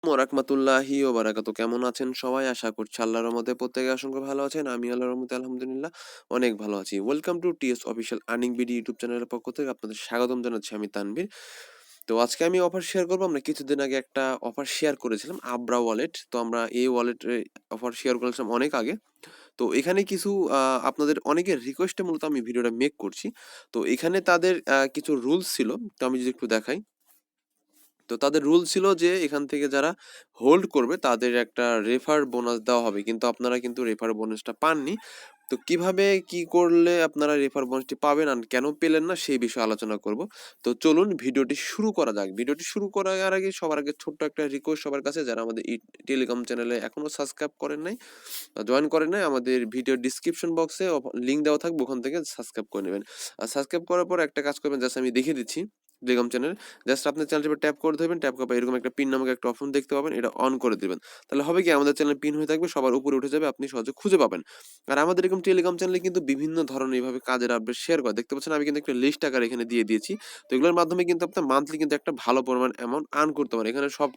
রাহমাতুল্লাহি ওয়া বারাকাতুহু। কেমন আছেন সবাই? আশা করছি আল্লাহর রহমতে প্রত্যেকে অসংখ্য ভালো আছেন। আমি আল্লাহর রহমতে আলহামদুলিল্লাহ অনেক ভালো আছি। Welcome to TS official earning BD YouTube চ্যানেলের পক্ষ থেকে আপনাদের স্বাগতম জানাচ্ছি আমি তানভীর। তো আজকে আমি অফার শেয়ার করব। আমরা কিছুদিন আগে একটা অফার শেয়ার করেছিলাম আবরা ওয়ালেট। তো আমরা এই ওয়ালেটে অফার শেয়ার করেছিলাম অনেক আগে। তো এখানে কিছু আপনাদের অনেকের রিকোয়েস্টে মূলত আমি ভিডিওটা মেক করছি। তো এখানে তাদের কিছু রুলস ছিল। তো আমি যদি একটু দেখাই। তো তাদের রুল ছিল যে এখান থেকে যারা হোল্ড করবে তাদের একটা রেফার বোনাস দেওয়া হবে, কিন্তু আপনারা কিন্তু রেফার বোনাসটা পাননি। তো কিভাবে কি করলে আপনারা রেফার বোনাসটি পাবেন আর কেন পেলেন না সেই বিষয়ে আলোচনা করব। তো চলুন ভিডিওটি শুরু করা যাক। ভিডিওটি শুরু করার আগে সবার আগে ছোট্ট একটা রিকোয়েস্ট সবার কাছে, যারা আমাদের এই টেলিগ্রাম চ্যানেলে এখনো সাবস্ক্রাইব করেন নাই, জয়েন করেন নাই, আমাদের ভিডিও ডিসক্রিপশন বক্সে লিঙ্ক দেওয়া থাকবে, ওখান থেকে সাবস্ক্রাইব করে নেবেন। আর সাবস্ক্রাইব করার পর একটা কাজ করবেন, জাস্ট আমি দেখিয়ে দিচ্ছি টেলিগ্রাম চ্যানেল। জাস্ট আপনার চ্যানেলটির উপর ট্যাপ করে ধরবেন, ট্যাপ করার পর এরকম একটা পিন নামক একটা অপশন দেখতে পাবেন, এটা অন করে দিবেন। তাহলে হবে কি, আমাদের চ্যানেল পিন হয়ে থাকবে, সবার উপরে উঠে যাবে, আপনি সহজে খুঁজে পাবেন। আর আমাদের এরকম টেলিগ্রাম চ্যানেলে কিন্তু বিভিন্ন ধরনের এইভাবে কাজের আপডেট শেয়ার করে, দেখতে পাচ্ছেন আমি কিন্তু একটা লিস্ট আকারে এখানে দিয়ে দিয়েছি। তো এগুলোর মাধ্যমে কিন্তু আপনার মান্থলি কিন্তু একটা ভালো পরিমাণ অ্যামাউন্ট আর্ন করতে পারেন। এখানে সব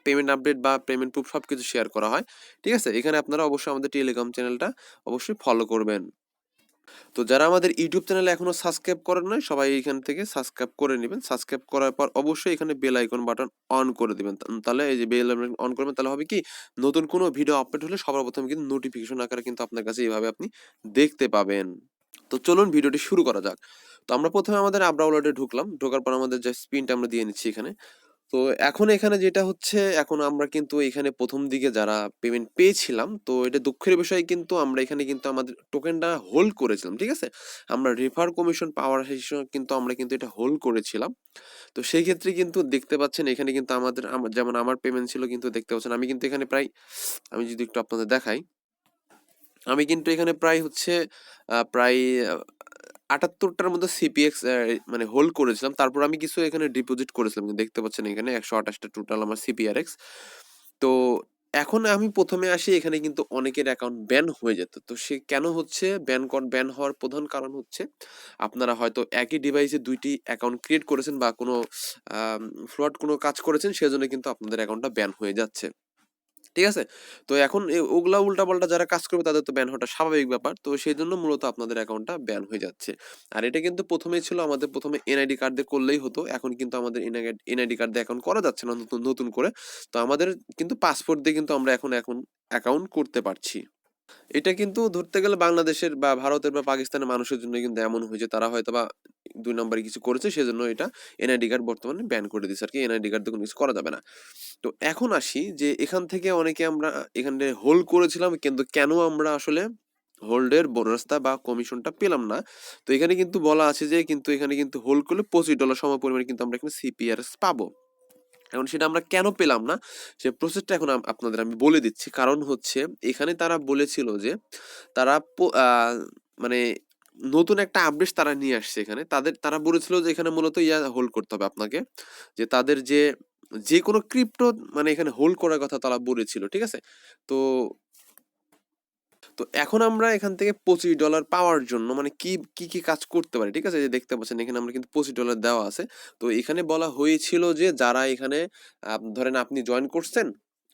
পেমেন্ট আপডেট বা পেমেন্ট প্রুফ সবকিছু শেয়ার করা হয়। ঠিক আছে? এখানে আপনারা অবশ্যই আমাদের টেলিগ্রাম চ্যানেলটা অবশ্যই ফলো করবেন। তো যারা আমাদের ইউটিউব চ্যানেলে এখনো সাবস্ক্রাইব করেন নাই, সবাই এখান থেকে সাবস্ক্রাইব করে নেবেন। সাবস্ক্রাইব করার পর অবশ্যই এখানে বেল আইকন বাটন অন করে দিবেন। তাহলে এই যে বেল আইকন অন করবেন, তাহলে হবে কি, নতুন কোনো ভিডিও আপলোড হলে সবার প্রথমে কিন্তু নোটিফিকেশন আকারে কিন্তু আপনার কাছে এইভাবে আপনি দেখতে পাবেন। তো চলুন ভিডিওটি শুরু করা যাক। তো আমরা প্রথমে আমাদের আবরা ওয়ালেটে ঢুকলাম। ঢোকার পর আমাদের যে স্পিনটা আমরা দিয়ে নিচ্ছি এখানে। তো এখন এখানে যেটা হচ্ছে, এখন আমরা কিন্তু এখানে প্রথম দিকে যারা পেমেন্ট পেয়েছিলাম, তো এটা দুঃখের বিষয়, কিন্তু আমরা এখানে কিন্তু আমাদের টোকেনটা হোল্ড করেছিলাম। ঠিক আছে? আমরা রেফার কমিশন পাওয়ার হিসেবে কিন্তু আমরা কিন্তু এটা হোল্ড করেছিলাম। তো সেই ক্ষেত্রে কিন্তু দেখতে পাচ্ছেন এখানে কিন্তু যেমন আমার পেমেন্ট ছিল, কিন্তু দেখতে পাচ্ছেন আমি কিন্তু এখানে প্রায়, আমি যদি একটু আপনাদের দেখাই, আমি কিন্তু এখানে প্রায় হচ্ছে প্রায় ৭৮টার মধ্যে সিপিএক্স মানে হোল্ড করেছিলাম। তারপর আমি কিছু এখানে ডিপোজিট করেছিলাম। দেখতে পাচ্ছেন এখানে ১২৮টা টোটাল আমার সিপিআরএক্স। তো এখন আমি প্রথমে আসি, এখানে কিন্তু অনেকের অ্যাকাউন্ট ব্যান হয়ে যেত। তো সে কেন হচ্ছে ব্যান হওয়ার প্রধান কারণ হচ্ছে, আপনারা হয়তো একই ডিভাইসে ২ টি অ্যাকাউন্ট ক্রিয়েট করেছেন বা কোনো ফ্রড কোনো কাজ করেছেন, সেজন্য কিন্তু আপনাদের অ্যাকাউন্টটা ব্যান হয়ে যাচ্ছে। ঠিক আছে? তো এখন ওগুলা উল্টাপাল্টা যারা কাজ করবে তাদের তো ব্যান হওয়াটা স্বাভাবিক ব্যাপার। তো সেইজন্য মূলত আপনাদের অ্যাকাউন্টটা ব্যান হয়ে যাচ্ছে। আর এটা কিন্তু ১ম এই ছিল, আমাদের ১ম এ এনআইডি কার্ড দিয়ে করলেই হতো। এখন কিন্তু আমাদের এনআইডি কার্ড দিয়ে অ্যাকাউন্ট করা যাচ্ছে না নতুন করে। তো আমাদের কিন্তু পাসপোর্ট দিয়ে কিন্তু আমরা এখন অ্যাকাউন্ট করতে পারছি। এটা কিন্তু ধরতে গেলে বাংলাদেশের বা ভারতের বা পাকিস্তানের মানুষের জন্য কিন্তু এমন হয়েছে, তারা হয়তোবা ২ নাম্বারি কিছু করেছে, সেজন্য এটা এনআইডি কার্ড বর্তমানে ব্যান করে দিয়েছে আরকি। এনআইডি কার্ড দিয়ে কোনো কিছু করা যাবে না। তো এখন আসি যে এখান থেকে অনেকে আমরা এখানে হোল্ড করেছিলাম, কিন্তু কেন আমরা আসলে হোল্ডের বোনাসটা বা কমিশনটা পেলাম না। তো এখানে কিন্তু বলা আছে যে, কিন্তু এখানে কিন্তু হোল্ড করলে $25 সম পরিমাণে কিন্তু আমরা এখানে সিপিআরএস পাবো। এখন সেটা আমরা কেন পেলাম না, সে প্রসেসটা এখন আপনাদের আমি বলে দিচ্ছি। কারণ হচ্ছে, এখানে তারা বলেছিল যে তারা মানে নতুন একটা আপডেট তারা নিয়ে আসছে এখানে। তারা বলেছিল যে এখানে মূলত হোল্ড করতে হবে আপনাকে। যে তাদের যেকোনো ক্রিপ্টো মানে এখানে হোল্ড করার কথা তারা বলেছিল। ঠিক আছে? তো তো এখন আমরা এখান থেকে $25 পাওয়ার জন্য মানে কি কাজ করতে পারি? ঠিক আছে? এই যে দেখতে পাচ্ছেন এখানে আমরা কিন্তু $25 দেওয়া আছে। তো এখানে বলা হয়েছিল যে যারা এখানে ধরেন আপনি জয়েন করছেন,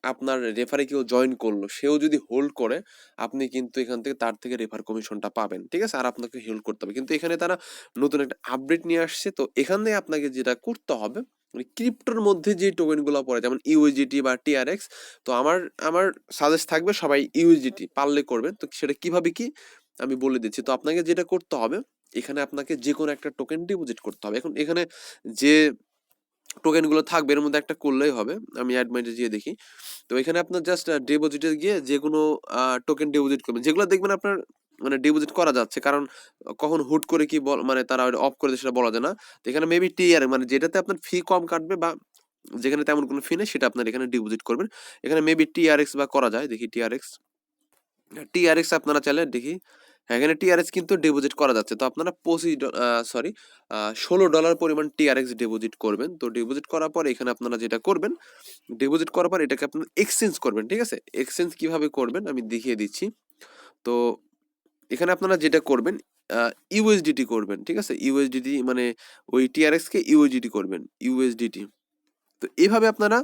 আপনার রেফারে কেউ জয়েন করলো, সেও যদি হোল্ড করে, আপনি কিন্তু এখান থেকে তার থেকে রেফার কমিশনটা পাবেন। ঠিক আছে? আর আপনাকে হোল্ড করতে হবে। কিন্তু এখানে তারা নতুন একটা আপডেট নিয়ে আসছে। তো এখানে আপনাকে যেটা করতে হবে, মানে ক্রিপ্টোর মধ্যে যে টোকেন গুলা পড়ে, যেমন ইউএসডিটি বা টিআরএক্স। তো আমার সাজেস্ট থাকবে সবাই ইউএসডিটি পারলে করবেন। তো সেটা কিভাবে কি আমি বলে দিচ্ছি। তো আপনাকে যেটা করতে হবে, এখানে আপনাকে যেকোনো একটা টোকেন ডিপোজিট করতে হবে। এখন এখানে যে টোকেন গুলো থাকবে এর মধ্যে একটা করলেই হবে। আমি অ্যাড মাইন্ডে যেয়ে দেখি। তো এখানে আপনার জাস্ট ডিপোজিটে গিয়ে যেকোনো টোকেন ডিপোজিট করবেন, যেগুলো দেখবেন আপনার মানে ডিপোজিট করা যাচ্ছে। কারণ কখন হুট করে কি মানে তারা অফ করে দেয় সেটা বলা যায় না। তো এখানে মেবি টিআর মানে যেটাতে আপনার ফি কম কাটবে বা যেখানে তেমন কোনো ফি নেই, সেটা আপনার এখানে ডিপোজিট করবেন। এখানে মেবি টিআরএক্স বা করা যায়, দেখি টিআরএক্স। টিআরএক্স আপনারা চাইলে দেখি, হ্যাঁ, এখানে টিআরএক্স কিন্তু ডিপোজিট করা যাচ্ছে। তো আপনারা $16 পরিমাণ টিআরএক্স ডিপোজিট করবেন। তো ডিপোজিট করার পর এখানে আপনারা যেটা করবেন, ডিপোজিট করার পর এটাকে আপনারা এক্সচেঞ্জ করবেন। ঠিক আছে? এক্সচেঞ্জ কিভাবে করবেন আমি দেখিয়ে দিচ্ছি। তো এখানে আপনারা যেটা করবেন, ইউএসডিটি করবেন। ঠিক আছে? ইউএসডিটি মানে ওই টিআরএক্স কে ইউএসডিটি করবেন। ইউএসডিটি। তো এভাবে আপনারা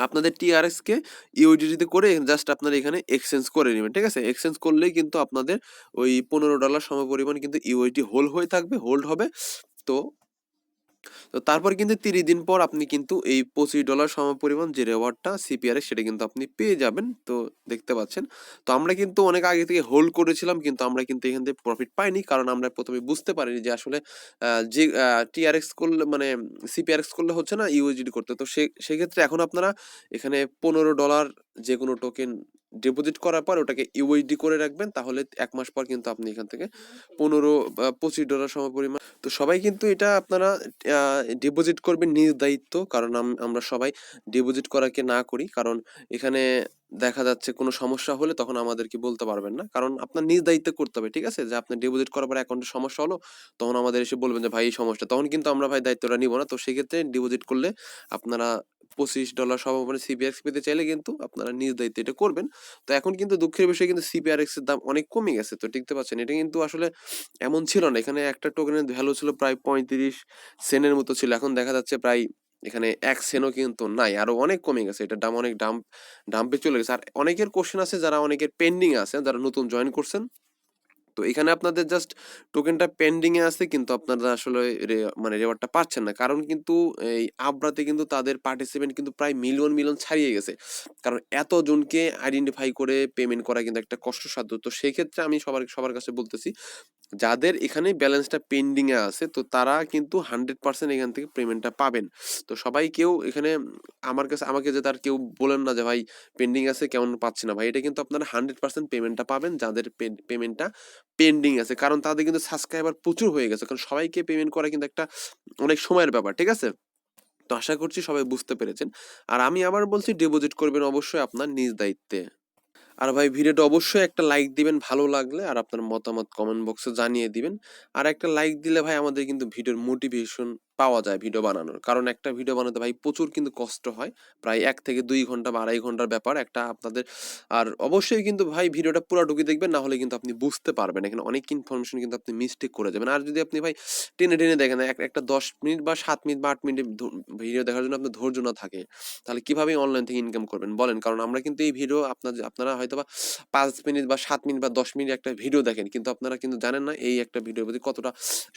আপনাদের টিআরএক্স কে ইউএসডিটি করে জাস্ট আপনারা এখানে এক্সচেঞ্জ করে নেবেন, ঠিক আছে? এক্সচেঞ্জ করলেই কিন্তু আপনাদের ওই $15 সমপরিমাণ কিন্তু ইউএসডি হোল্ড হবে। তো তো তারপর কিন্তু 30 দিন পর আপনি কিন্তু এই $25 সমপরিমাণ যে রিওয়ার্ডটা সিপিআরএক্স সেটা কিন্তু আপনি পেয়ে যাবেন। তো দেখতে পাচ্ছেন। তো আমরা কিন্তু অনেক আগে থেকে হোল্ড করেছিলাম, কিন্তু আমরা কিন্তু এখান থেকে প্রফিট পাইনি। কারণ আমরা ১ম এ বুঝতে পারিনি যে আসলে যে টিআরএক্স করলে মানে সিপিআরএক্স করলে হচ্ছে না, ইউএসডিটি করতে। তো সেক্ষেত্রে এখন আপনারা এখানে $15 যেকোনো টোকেন ডিপোজিট করার পর ওটাকে ইউএসডি করে রাখবেন। তাহলে ১ মাস পর কিন্তু আপনি এখান থেকে ১৫ বা $25 সমপরিমাণ। তো সবাই কিন্তু এটা আপনারা আ ডিপোজিট করবেন নিজ দায়িত্ব। কারণ আমরা সবাই ডিপোজিট করাকে না করি। কারণ এখানে দেখা যাচ্ছে কোনো সমস্যা হলে তখন আমাদেরকে বলতে পারবেন না। কারণ আপনার নিজ দায়িত্বে করতে হবে। ঠিক আছে? যে আপনি ডিপোজিট করার পর অ্যাকাউন্টে সমস্যা হলো, তখন আমাদের এসে বলবেন যে ভাই এই সমস্যা। তখন কিন্তু আমরা ভাই দায়িত্বটা নিব না। তো সেক্ষেত্রে ডিপোজিট করলে আপনারা $25 সমপরিমাণে সিপিআরএক্স পেতে চাইলে কিন্তু আপনারা নিজ দায়িত্বে এটা করবেন। তো এখন কিন্তু দুঃখের বিষয় কিন্তু সিপিআরএক্স এর দাম অনেক কমে গেছে। তো দেখতে পাচ্ছেন এটা কিন্তু আসলে এমন ছিল না। এখানে একটা টোকেনের ভ্যালু ছিল প্রায় ৩৫ সেন্টের মতো ছিল। এখন দেখা যাচ্ছে প্রায় এখানে ১ সেন্টও কিন্তু নাই। আরো অনেক কমে গেছে। এটার দাম অনেক ডাম্পে চলে গেছে। আর অনেকের কোয়েশ্চেন আছে, যারা অনেকের পেন্ডিং এ আছে, যারা নতুন জয়েন করছেন। তো এখানে আপনাদের জাস্ট টোকেনটা পেন্ডিং এ আছে, কিন্তু আপনারা আসলে মানে রিওয়ার্ডটা পাচ্ছেন না। কারণ কিন্তু এই আব্রাতে কিন্তু তাদের পার্টিসিপেন্ট কিন্তু প্রায় মিলিয়ন ছাড়িয়ে গেছে। কারণ এতজনকে আইডেন্টিফাই করে পেমেন্ট করা কিন্তু একটা কষ্টসাধ্য। তো সেক্ষেত্রে আমি সবার কাছে বলতেছি, যাদের এখানে ব্যালেন্সটা পেন্ডিং এ আছে, তো তারা কিন্তু 100% এখান থেকে পেমেন্টটা পাবেন। তো সবাই কেউ এখানে আমাকে যে তার কেউ বলেন না যে ভাই পেন্ডিং আছে কেমন পাচ্ছি না। ভাই এটা কিন্তু আপনারা 100% পেমেন্টটা পাবেন, যাদের পেমেন্টটা পেন্ডিং আছে। কারণ তাদের কিন্তু সাবস্ক্রাইবার প্রচুর হয়ে গেছে। কারণ সবাইকে পেমেন্ট করা কিন্তু একটা অনেক সময়ের ব্যাপার। ঠিক আছে? তো আশা করছি সবাই বুঝতে পেরেছেন। আর আমি আবার বলছি, ডিপোজিট করবেন অবশ্যই আপনার নিজ দায়িত্বে। আর ভাই ভিডিওটা অবশ্যই একটা লাইক দিবেন ভালো লাগলে, আর আপনার মতামত কমেন্ট বক্সে জানিয়ে দিবেন। আর একটা লাইক দিলে ভাই আমাদের কিন্তু ভিডিওর মোটিভেশন পাওয়া যায় ভিডিও বানানোর। কারণ একটা ভিডিও বানাতে ভাই প্রচুর কিন্তু কষ্ট হয়। প্রায় ১ থেকে ২ ঘন্টা বা ২.৫ ঘন্টার ব্যাপার একটা আপনাদের। আর অবশ্যই কিন্তু ভাই ভিডিওটা পুরাটুকু দেখবেন, না হলে কিন্তু আপনি বুঝতে পারবেন। এখানে অনেক ইনফরমেশন কিন্তু আপনি মিস্টেক করে যাবেন। আর যদি আপনি ভাই টেনে দেখেন, একটা ১০ মিনিট বা ৭ মিনিট বা ৮ মিনিট ভিডিও দেখার জন্য আপনার ধৈর্য না থাকে, তাহলে কিভাবে অনলাইন থেকে ইনকাম করবেন বলেন? কারণ আমরা কিন্তু এই ভিডিও আপনারা হয়তোবা ৫ মিনিট বা ৭ মিনিট বা ১০ মিনিট একটা ভিডিও দেখেন। কিন্তু আপনারা কিন্তু জানেন না এই একটা ভিডিওর প্রতি কতটা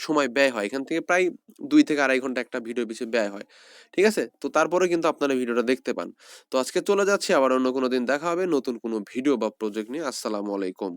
সময় ব্যয় হয়। এখান থেকে প্রায় ২ থেকে ২.৫ ঘন্টা একটা ভিডিওর পিছে ব্যয় হয়। ঠিক আছে? তো তারপরেও কিন্তু আপনারা ভিডিওটা দেখতে পান। তো আজকে চলে যাচ্ছি, আবার অন্য কোনো দিন দেখা হবে নতুন কোনো ভিডিও বা প্রজেক্ট নিয়ে। আসসালামু আলাইকুম।